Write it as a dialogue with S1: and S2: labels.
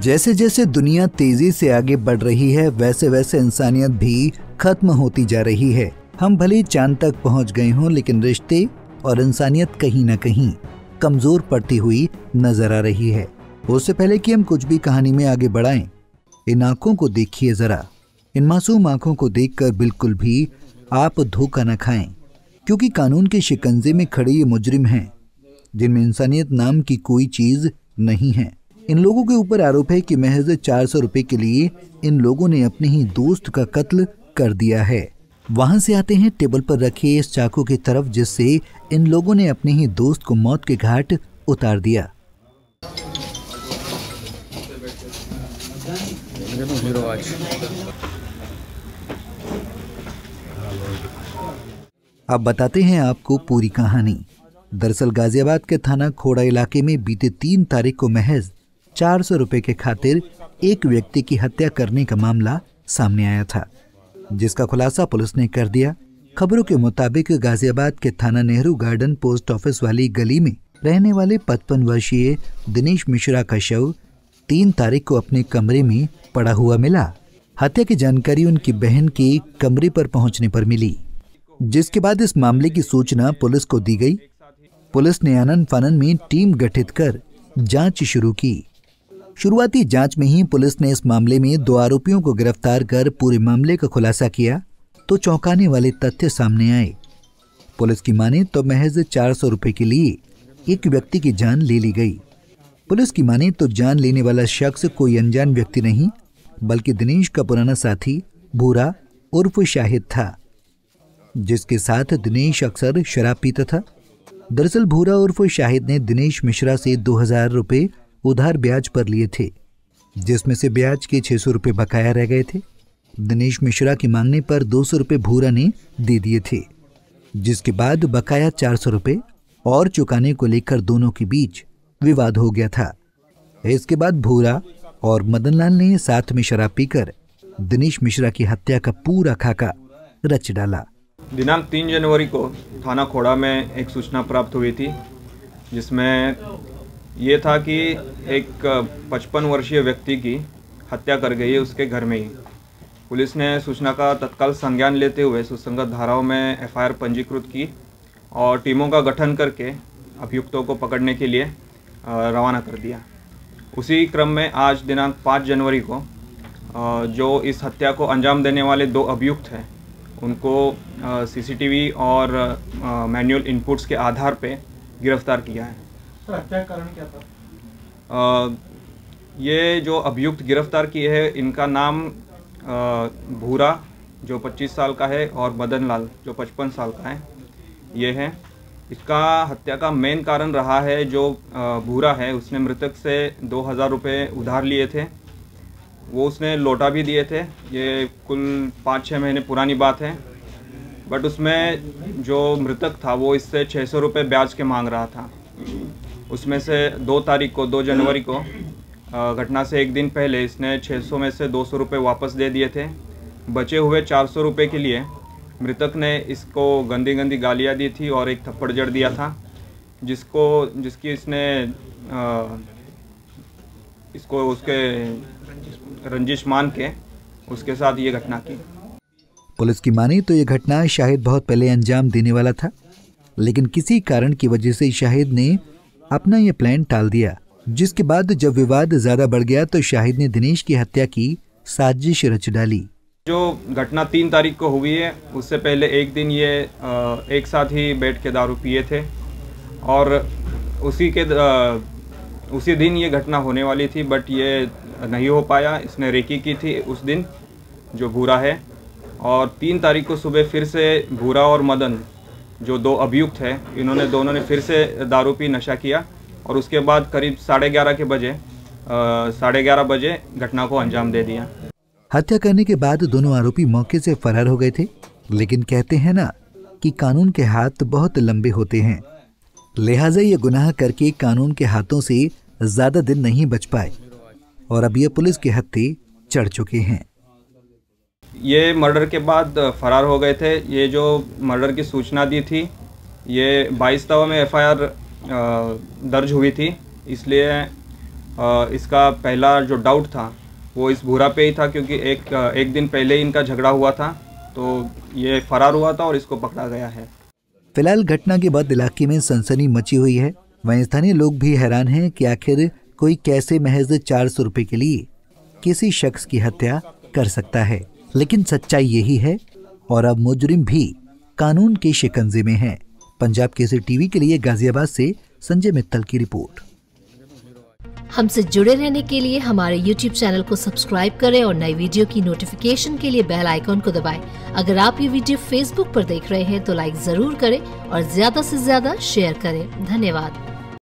S1: जैसे जैसे दुनिया तेजी से आगे बढ़ रही है वैसे वैसे इंसानियत भी खत्म होती जा रही है। हम भले चांद तक पहुंच गए हों, लेकिन रिश्ते और इंसानियत कहीं न कहीं कमजोर पड़ती हुई नजर आ रही है। उससे पहले कि हम कुछ भी कहानी में आगे बढ़ाएं, इन आंखों को देखिए जरा। इन मासूम आंखों को देखकर बिल्कुल भी आप धोखा न खाएं, क्योंकि कानून के शिकंजे में खड़े ये मुजरिम हैं जिनमें इंसानियत नाम की कोई चीज नहीं है। इन लोगों के ऊपर आरोप है कि महज 400 रुपए के लिए इन लोगों ने अपने ही दोस्त का कत्ल कर दिया है। वहां से आते हैं टेबल पर रखे इस चाकू की तरफ, जिससे इन लोगों ने अपने ही दोस्त को मौत के घाट उतार दिया। अब बताते हैं आपको पूरी कहानी। दरअसल गाजियाबाद के थाना खोड़ा इलाके में बीते 3 तारीख को महज 400 रुपए के खातिर एक व्यक्ति की हत्या करने का मामला सामने आया था, जिसका खुलासा पुलिस ने कर दिया। खबरों के मुताबिक गाजियाबाद के थाना नेहरू गार्डन पोस्ट ऑफिस वाली गली में रहने वाले 55 वर्षीय दिनेश मिश्रा का शव 3 तारीख को अपने कमरे में पड़ा हुआ मिला। हत्या की जानकारी उनकी बहन के कमरे पर पहुंचने पर मिली, जिसके बाद इस मामले की सूचना पुलिस को दी गई। पुलिस ने आनन फानन में टीम गठित कर जांच शुरू की। शुरुआती जांच में ही पुलिस ने इस मामले में 2 आरोपियों को गिरफ्तार कर पूरे मामले का खुलासा किया तो चौंकाने वाले तथ्य सामने आए। पुलिस की माने तो महज 400 रुपए के लिए एक व्यक्ति की जान ले ली गई। पुलिस की माने तो जान लेने वाला शख्स कोई अनजान व्यक्ति नहीं, बल्कि दिनेश का पुराना साथी भूरा उर्फ शाहिद था, जिसके साथ दिनेश अक्सर शराब पीता था। दरअसल भूरा उर्फ शाहिद ने दिनेश मिश्रा से 2000 रुपए उधार ब्याज पर लिए थे, जिसमें से ब्याज के 600 रुपए बकाया रह गए थे। दिनेश मिश्रा की मांगने पर 200 रुपए भूरा ने दे दिए थे, जिसके बाद बकाया 400 रुपए और चुकाने को लेकर दोनों के बीच विवाद हो गया था। इसके बाद भूरा और मदनलाल ने साथ में शराब पीकर दिनेश मिश्रा की हत्या का पूरा खाका रच डाला।
S2: दिनांक 3 जनवरी को थाना खोड़ा में एक सूचना प्राप्त हुई थी, जिसमें ये था कि एक 55 वर्षीय व्यक्ति की हत्या कर गई है उसके घर में ही। पुलिस ने सूचना का तत्काल संज्ञान लेते हुए सुसंगत धाराओं में एफआईआर पंजीकृत की और टीमों का गठन करके अभियुक्तों को पकड़ने के लिए रवाना कर दिया। उसी क्रम में आज दिनांक 5 जनवरी को जो इस हत्या को अंजाम देने वाले 2 अभियुक्त हैं, उनको सीसीटीवी और मैनुअल इनपुट्स के आधार पे गिरफ्तार किया है।
S3: सर, हत्या का कारण क्या था?
S2: ये जो अभियुक्त गिरफ्तार किए हैं, इनका नाम भूरा जो 25 साल का है और मदनलाल जो 55 साल का है, ये है। इसका हत्या का मेन कारण रहा है जो भूरा है, उसने मृतक से 2000 रुपये उधार लिए थे, वो उसने लौटा भी दिए थे। ये कुल 5-6 महीने पुरानी बात है, बट उसमें जो मृतक था वो इससे 600 रुपये ब्याज के मांग रहा था। उसमें से 2 जनवरी को घटना से एक दिन पहले इसने 600 में से 200 रुपये वापस दे दिए थे। बचे हुए 400 रुपये के लिए मृतक ने इसको गंदी गंदी गालियाँ दी थी और एक थप्पड़ जड़ दिया था, जिसकी इसने इसको उसके रंजिश मान के उसके साथ ये घटना की।
S1: पुलिस की माने तो ये घटना शाहिद बहुत पहले अंजाम देने वाला था, लेकिन किसी कारण की वजह से शाहिद ने अपना ये प्लान टाल दिया, जिसके बाद जब विवाद ज्यादा बढ़ गया तो शाहिद ने दिनेश की हत्या की साजिश रच डाली।
S2: जो घटना 3 तारीख को हुई है, उससे पहले एक दिन ये एक साथ ही बैठ के दारू पिए थे और उसी दिन ये घटना होने वाली थी, बट ये नहीं हो पाया। इसने रेकी की थी उस दिन, जो भूरा है। और 3 तारीख को सुबह फिर से भूरा और मदन जो 2 अभियुक्त हैं, इन्होंने दोनों ने फिर से दारू पी नशा किया और उसके बाद करीब 11:30 बजे घटना को अंजाम दे दिया।
S1: हत्या करने के बाद दोनों आरोपी मौके से फरार हो गए थे, लेकिन कहते हैं ना कि कानून के हाथ बहुत लंबे होते हैं, लिहाजा ये गुनाह करके कानून के हाथों से ज्यादा दिन नहीं बच पाए और अब ये पुलिस के हत्थे चढ़ चुके हैं।
S2: ये मर्डर के बाद फरार हो गए थे। ये जो मर्डर की सूचना दी थी, ये 22 में एफआईआर दर्ज हुई थी, इसलिए इसका पहला जो डाउट था वो इस भूरा पे ही था, क्योंकि एक दिन पहले ही इनका झगड़ा हुआ था, तो ये फरार हुआ था और इसको पकड़ा गया है।
S1: फिलहाल घटना के बाद इलाके में सनसनी मची हुई है। वहीं स्थानीय लोग भी हैरान हैं कि आखिर कोई कैसे महज 400 रुपए के लिए किसी शख्स की हत्या कर सकता है। लेकिन सच्चाई यही है और अब मुजरिम भी कानून के शिकंजे में है। पंजाब केसरी टीवी के लिए गाजियाबाद से संजय मित्तल की रिपोर्ट।
S4: हमसे जुड़े रहने के लिए हमारे YouTube चैनल को सब्सक्राइब करें और नई वीडियो की नोटिफिकेशन के लिए बेल आइकॉन को दबाएं। अगर आप ये वीडियो Facebook पर देख रहे हैं तो लाइक जरूर करें और ज्यादा से ज्यादा शेयर करें। धन्यवाद।